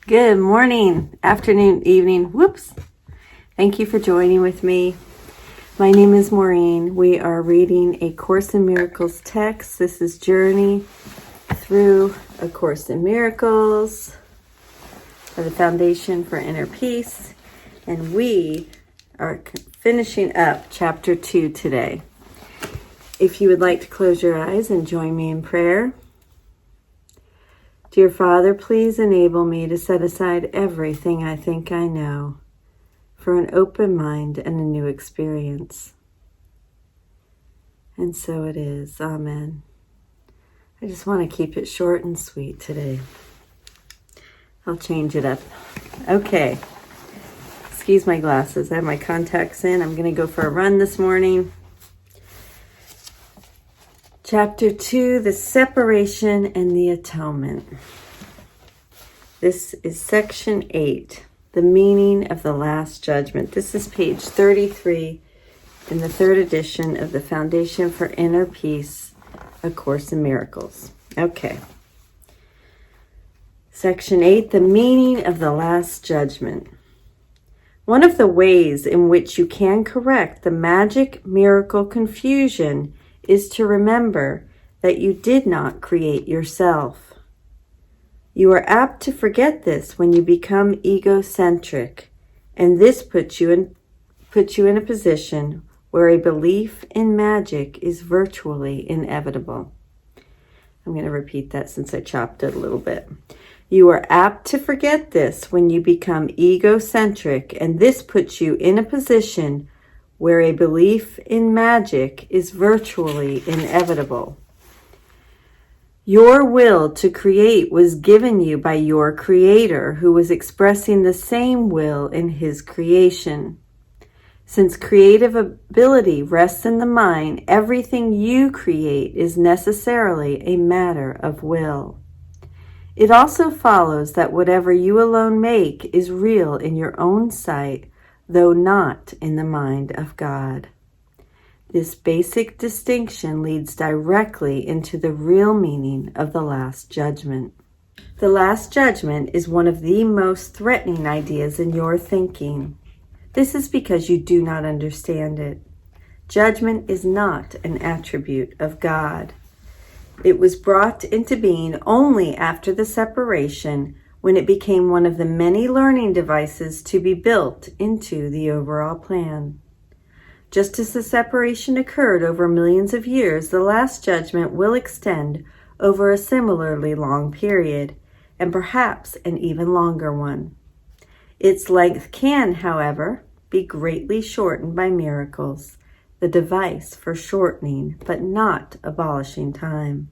Good morning, afternoon, evening. Whoops. Thank you for joining with me. My name is Maureen. We are reading A Course in Miracles text. This is Journey Through A Course in Miracles for the Foundation for Inner Peace. And we are finishing up chapter 2 today. If you would like to close your eyes and join me in prayer. Dear Father, please enable me to set aside everything I think I know for an open mind and a new experience. And so it is. Amen. I just want to keep it short and sweet today. I'll change it up. Okay. Excuse my glasses. I have my contacts in. I'm going to go for a run this morning. Chapter 2, the separation and the atonement. This is section 8, the meaning of the last judgment. This is page 33 in the third edition of the Foundation for Inner Peace, A Course in Miracles. Okay. Section 8, the meaning of the last judgment. One of the ways in which you can correct the magic miracle confusion is to remember that you did not create yourself. You are apt to forget this when you become egocentric, and this puts you in a position where a belief in magic is virtually inevitable. I'm going to repeat that since I chopped it a little bit. You are apt to forget this when you become egocentric, and this puts you in a position where a belief in magic is virtually inevitable. Your will to create was given you by your Creator, who was expressing the same will in His creation. Since creative ability rests in the mind, everything you create is necessarily a matter of will. It also follows that whatever you alone make is real in your own sight, though not in the mind of God. This basic distinction leads directly into the real meaning of the Last Judgment. The Last Judgment is one of the most threatening ideas in your thinking. This is because you do not understand it. Judgment is not an attribute of God. It was brought into being only after the separation, when it became one of the many learning devices to be built into the overall plan. Just as the separation occurred over millions of years, the Last Judgment will extend over a similarly long period, and perhaps an even longer one. Its length can, however, be greatly shortened by miracles, the device for shortening but not abolishing time.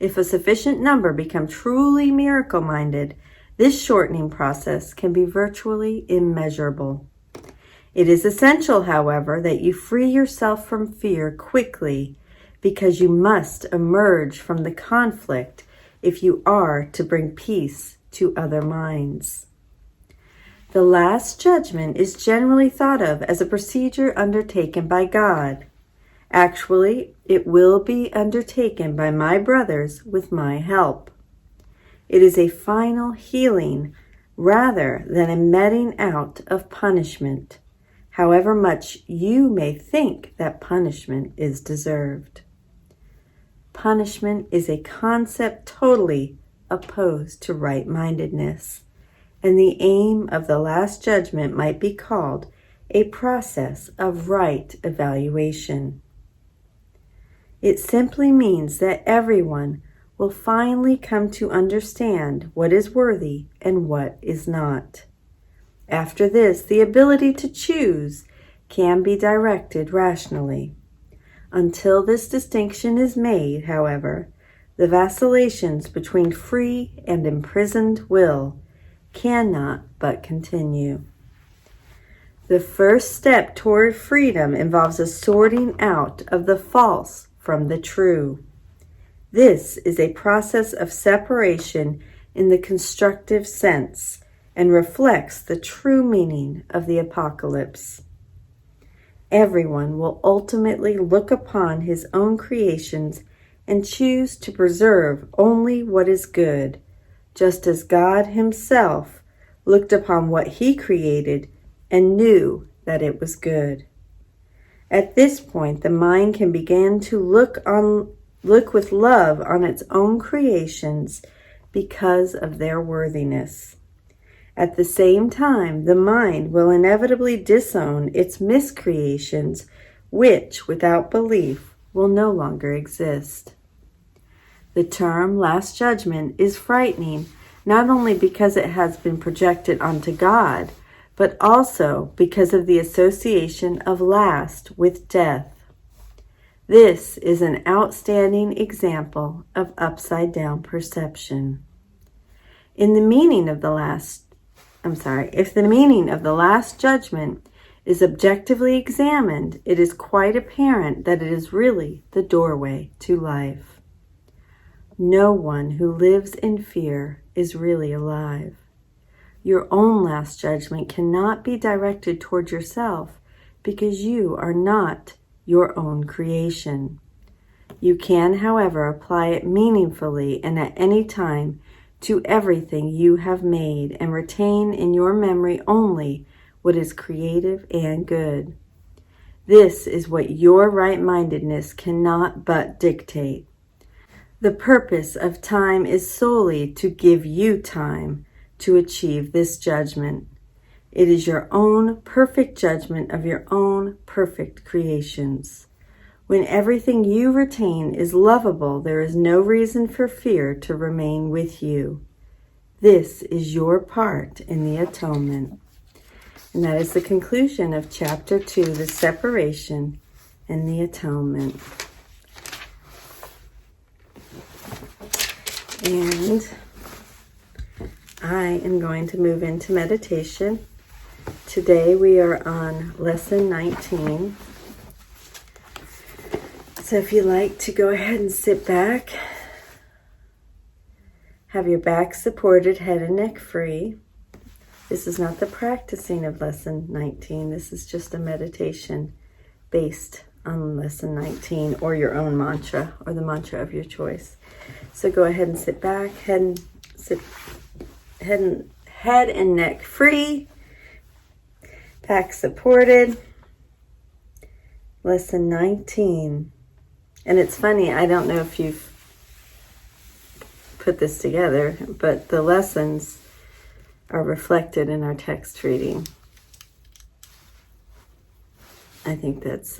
If a sufficient number become truly miracle-minded, this shortening process can be virtually immeasurable. It is essential, however, that you free yourself from fear quickly, because you must emerge from the conflict if you are to bring peace to other minds. The Last Judgment is generally thought of as a procedure undertaken by God. Actually, it will be undertaken by my brothers with my help. It is a final healing rather than a meting out of punishment, however much you may think that punishment is deserved. Punishment is a concept totally opposed to right-mindedness, and the aim of the Last Judgment might be called a process of right evaluation. It simply means that everyone will finally come to understand what is worthy and what is not. After this, the ability to choose can be directed rationally. Until this distinction is made, however, the vacillations between free and imprisoned will cannot but continue. The first step toward freedom involves a sorting out of the false from the true. This is a process of separation in the constructive sense and reflects the true meaning of the apocalypse. Everyone will ultimately look upon his own creations and choose to preserve only what is good, just as God himself looked upon what he created and knew that it was good. At this point, the mind can begin to look with love on its own creations because of their worthiness. At the same time, the mind will inevitably disown its miscreations, which, without belief, will no longer exist. The term Last Judgment is frightening, not only because it has been projected onto God, but also because of the association of last with death. This is an outstanding example of upside-down perception. If the meaning of the Last Judgment is objectively examined, it is quite apparent that it is really the doorway to life. No one who lives in fear is really alive. Your own last judgment cannot be directed toward yourself because you are not your own creation. You can, however, apply it meaningfully and at any time to everything you have made and retain in your memory only what is creative and good. This is what your right-mindedness cannot but dictate. The purpose of time is solely to give you time to achieve this judgment. It is your own perfect judgment of your own perfect creations. When everything you retain is lovable, there is no reason for fear to remain with you. This is your part in the atonement. And that is the conclusion of Chapter 2, the separation and the atonement. And I am going to move into meditation. Today we are on Lesson 19. So if you'd like to go ahead and sit back, have your back supported, head and neck free. This is not the practicing of Lesson 19. This is just a meditation based on Lesson 19 or your own mantra or the mantra of your choice. So go ahead and sit back, head and neck free, back supported. Lesson 19. And it's funny, I don't know if you've put this together, but the lessons are reflected in our text reading. I think that's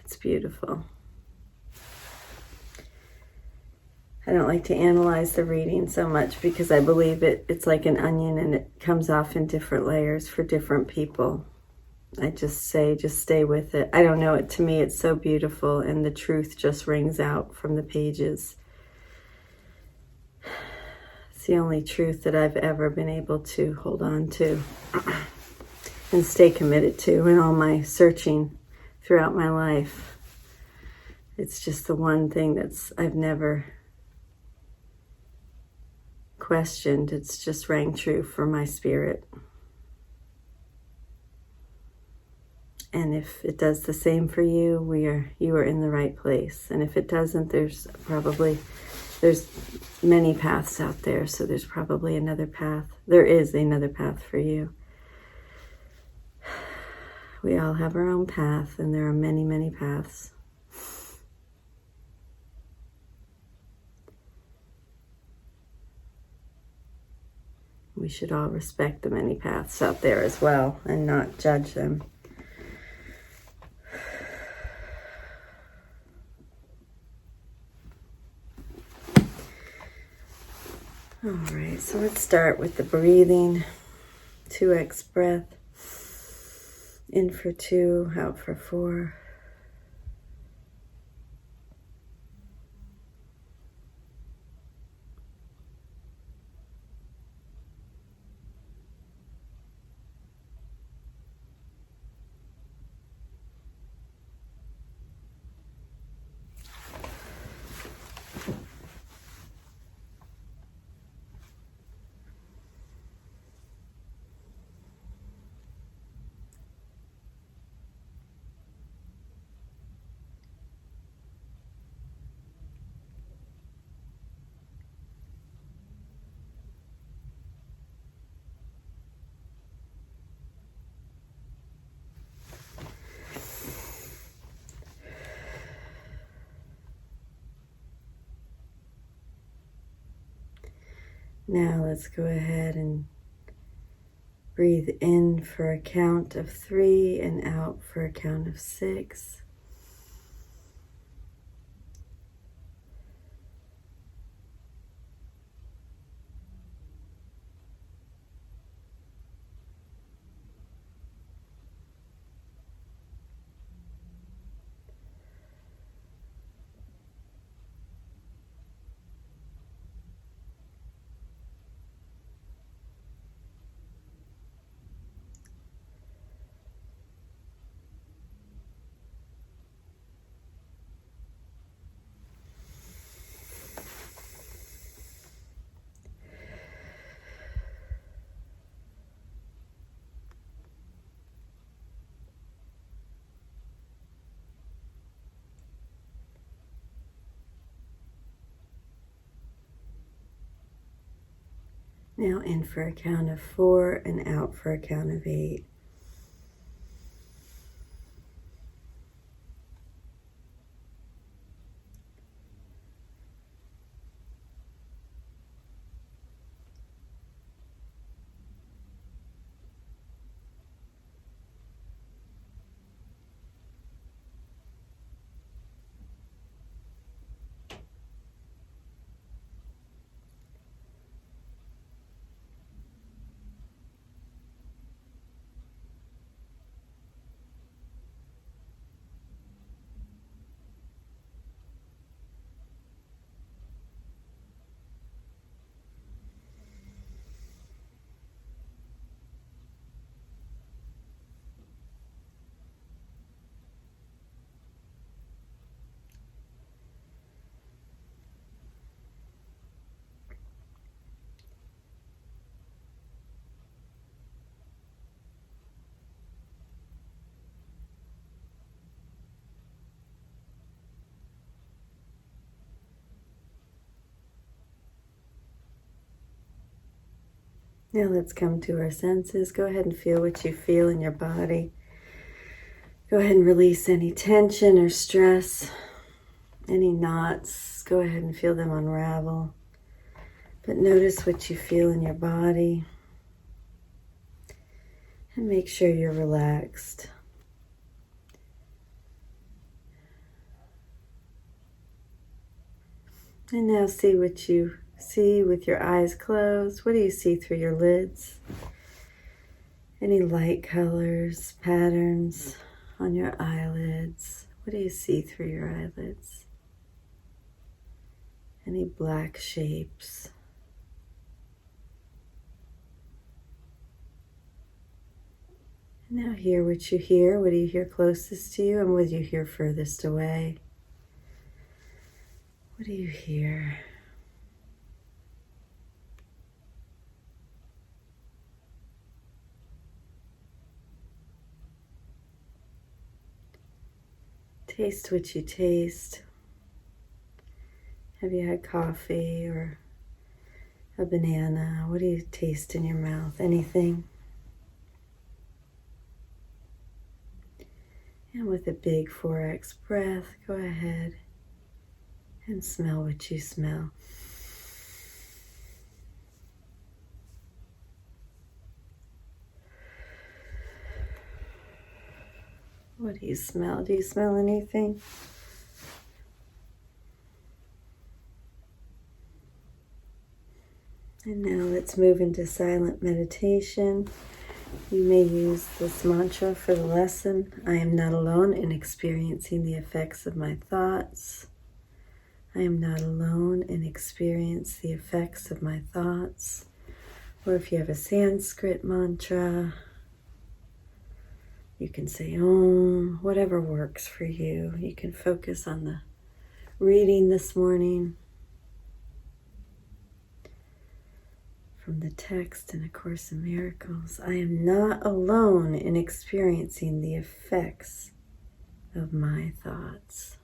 it's beautiful. I don't like to analyze the reading so much because I believe it's like an onion and it comes off in different layers for different people. I just say, just stay with it. I don't know, to me it's so beautiful and the truth just rings out from the pages. It's the only truth that I've ever been able to hold on to and stay committed to in all my searching throughout my life. It's just the one thing I've never questioned. It's just rang true for my spirit. And if it does the same for you, you are in the right place. And if it doesn't, there's many paths out there, so there's probably another path. There is another path for you. We all have our own path, and there are many, many paths. We should all respect the many paths out there as well and not judge them. All right, so let's start with the breathing. 2x breath. In for 2, out for 4. Now let's go ahead and breathe in for a count of 3 and out for a count of 6. Now in for a count of 4 and out for a count of 8. Now let's come to our senses. Go ahead and feel what you feel in your body. Go ahead and release any tension or stress, any knots. Go ahead and feel them unravel. But notice what you feel in your body. And make sure you're relaxed. And now see what you see with your eyes closed. What do you see through your lids? Any light colors, patterns on your eyelids? What do you see through your eyelids? Any black shapes? And now hear what you hear. What do you hear closest to you, and what do you hear furthest away? What do you hear? Taste what you taste. Have you had coffee or a banana? What do you taste in your mouth? Anything? And with a big 4x breath, go ahead and smell what you smell. What do you smell? Do you smell anything? And now let's move into silent meditation. You may use this mantra for the lesson. I am not alone in experiencing the effects of my thoughts. I am not alone in experiencing the effects of my thoughts. Or if you have a Sanskrit mantra, you can say Om, whatever works for you. You can focus on the reading this morning from the text in A Course in Miracles. I am not alone in experiencing the effects of my thoughts.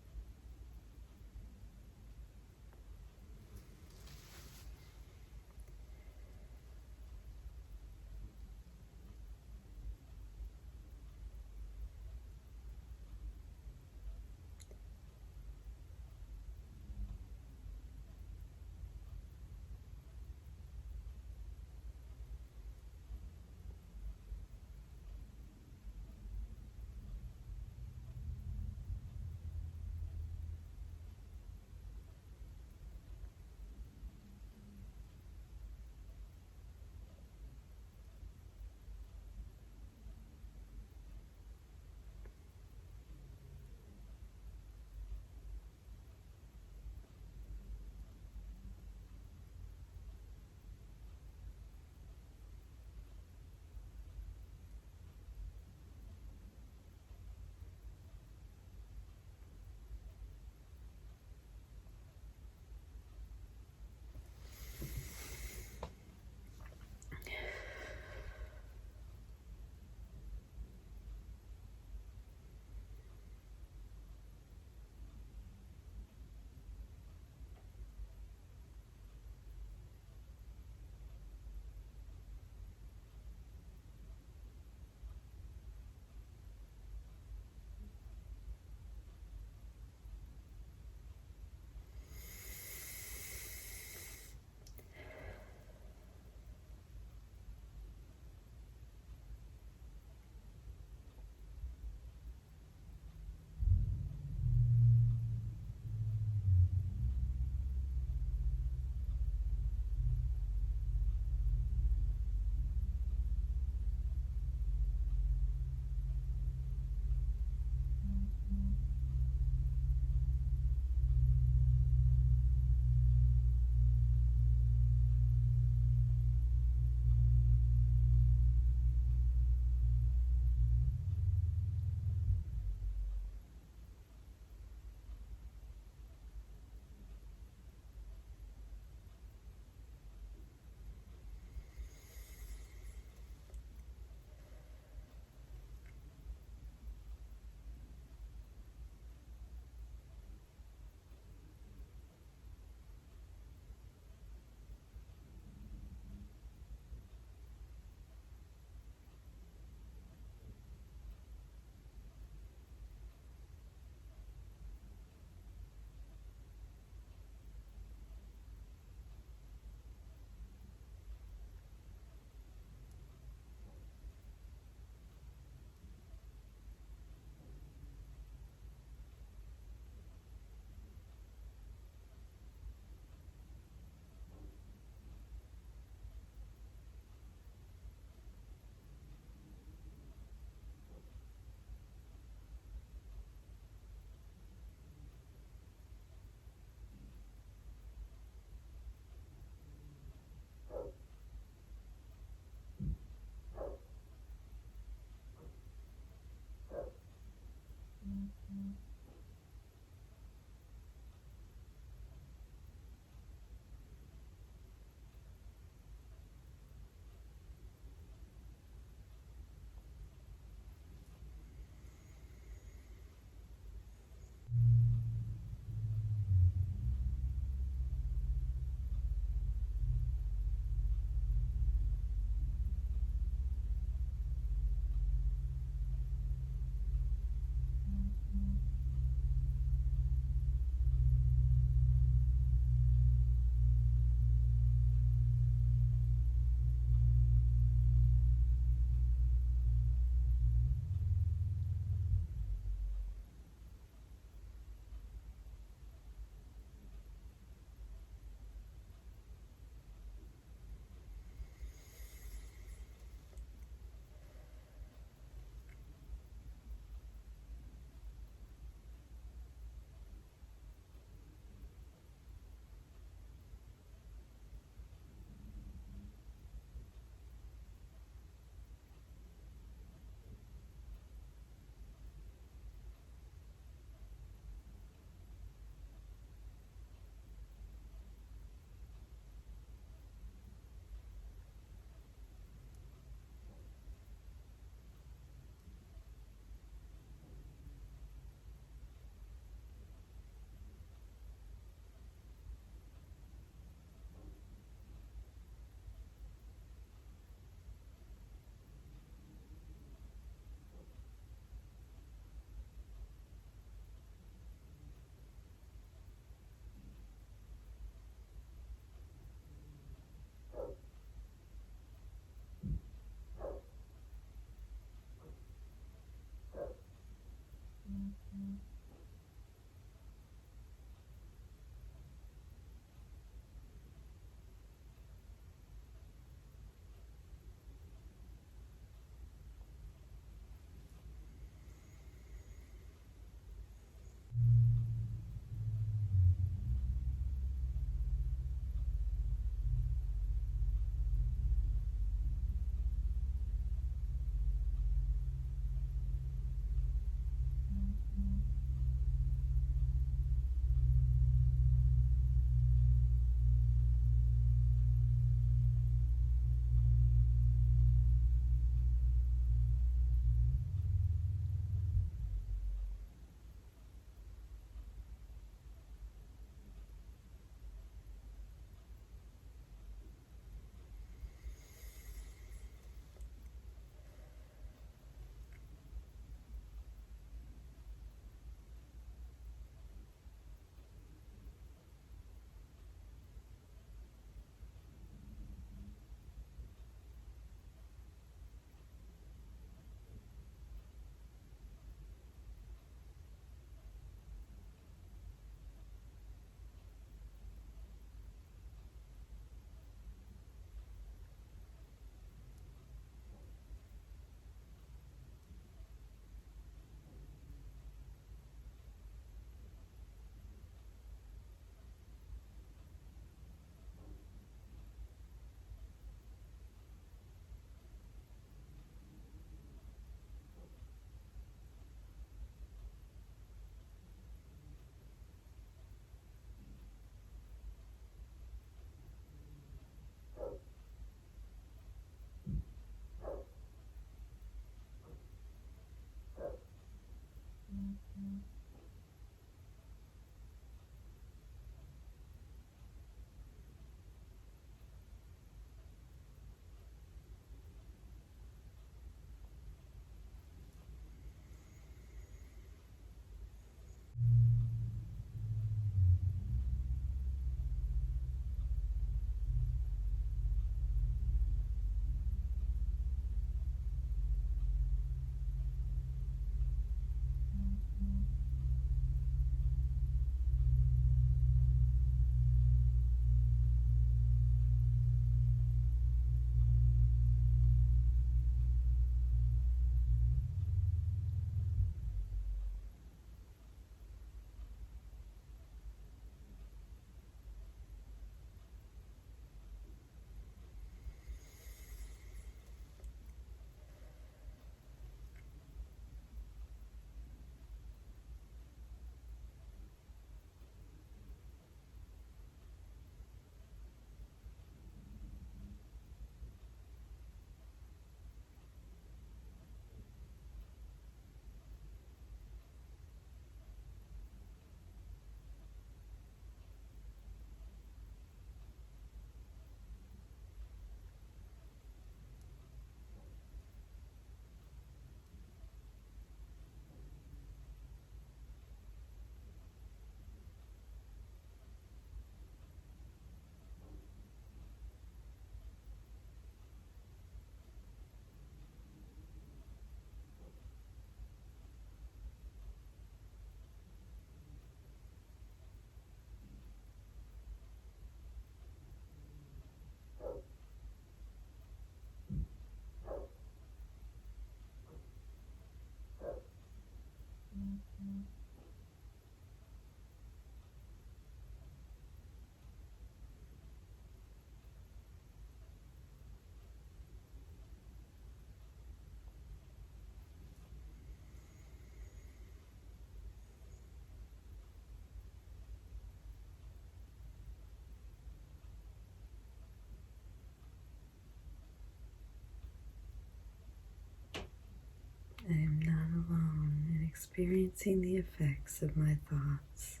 I am not alone in experiencing the effects of my thoughts.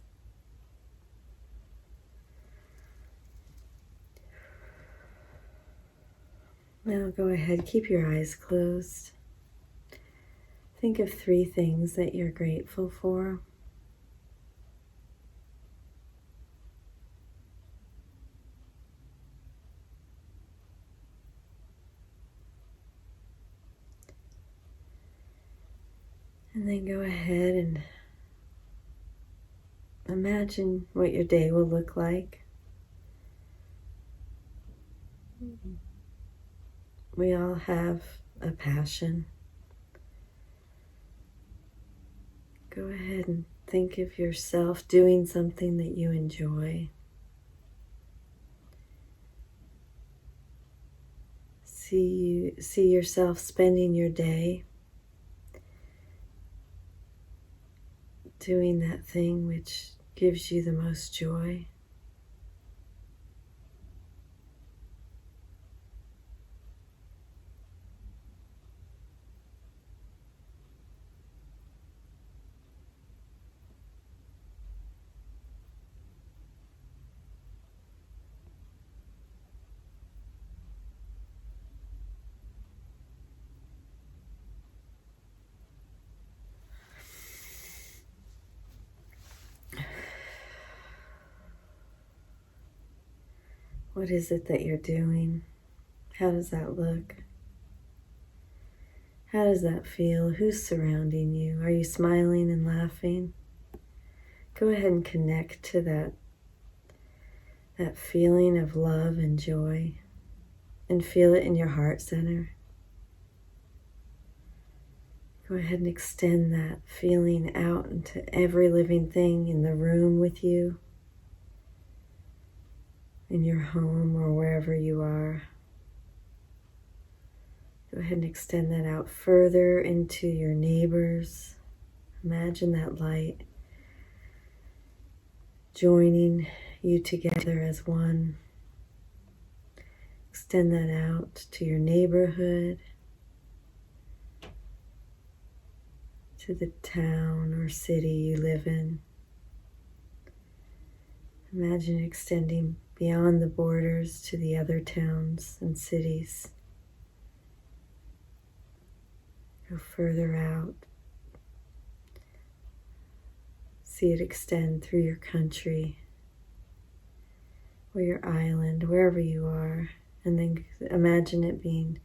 Now go ahead, keep your eyes closed. Think of 3 things that you're grateful for. And then go ahead and imagine what your day will look like. We all have a passion. Go ahead and think of yourself doing something that you enjoy. See yourself spending your day doing that thing which gives you the most joy. What is it that you're doing? How does that look? How does that feel? Who's surrounding you? Are you smiling and laughing? Go ahead and connect to that feeling of love and joy, and feel it in your heart center. Go ahead and extend that feeling out into every living thing in the room with you, in your home or wherever you are. Go ahead and extend that out further into your neighbors. Imagine that light joining you together as one. Extend that out to your neighborhood, to the town or city you live in. Imagine extending beyond the borders to the other towns and cities. Go further out. See it extend through your country or your island, wherever you are, and then imagine it being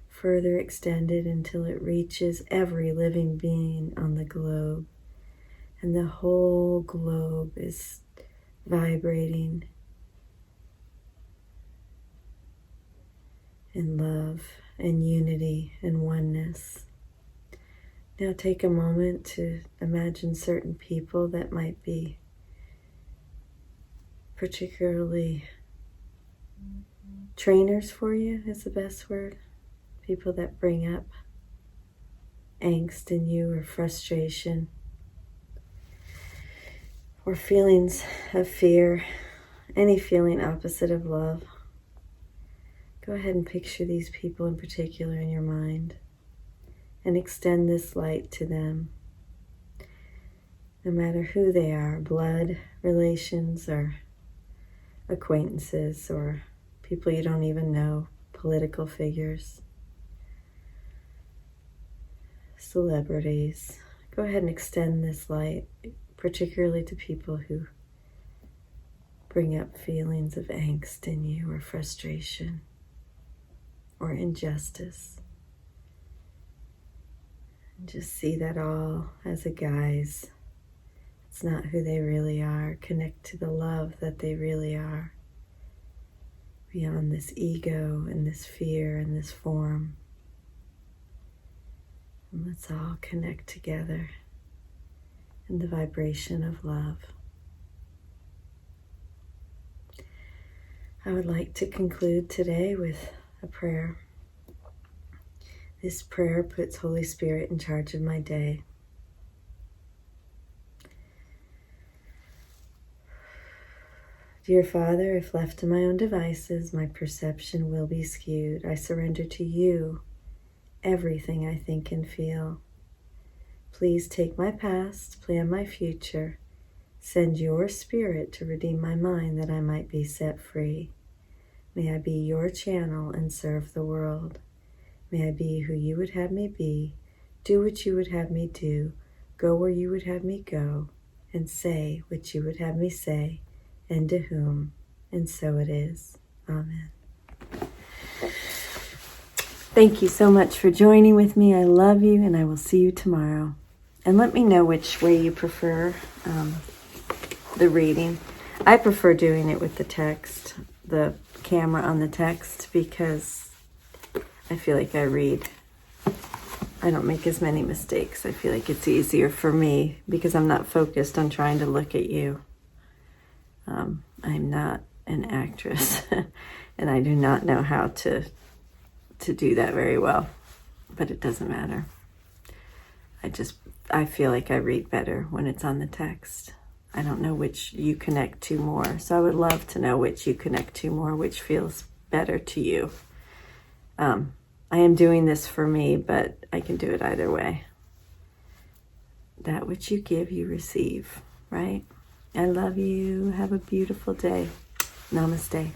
further extended until it reaches every living being on the globe. And the whole globe is vibrating in love and unity and oneness. Now take a moment to imagine certain people that might be particularly trainers for you, is the best word. People that bring up angst in you or frustration or feelings of fear, any feeling opposite of love. Go ahead and picture these people in particular in your mind and extend this light to them. No matter who they are, blood relations or acquaintances or people you don't even know, political figures, celebrities. Go ahead and extend this light, particularly to people who bring up feelings of angst in you or frustration or injustice. And just see that all as a guise. It's not who they really are. Connect to the love that they really are, beyond this ego and this fear and this form. And let's all connect together in the vibration of love. I would like to conclude today with a prayer. This prayer puts Holy Spirit in charge of my day. Dear Father, if left to my own devices, my perception will be skewed. I surrender to you everything I think and feel. Please take my past, plan my future. Send your Spirit to redeem my mind that I might be set free. May I be your channel and serve the world. May I be who you would have me be, do what you would have me do, go where you would have me go, and say what you would have me say, and to whom, and so it is. Amen. Thank you so much for joining with me. I love you, and I will see you tomorrow. And let me know which way you prefer the reading. I prefer doing it with the text, the camera on the text, because I feel like I don't make as many mistakes. I feel like it's easier for me because I'm not focused on trying to look at you. I'm not an actress and I do not know how to do that very well, but it doesn't matter. I feel like I read better when it's on the text. I don't know which you connect to more, so I would love to know which you connect to more, which feels better to you. I am doing this for me, but I can do it either way. That which you give, you receive, right? I love you. Have a beautiful day. Namaste.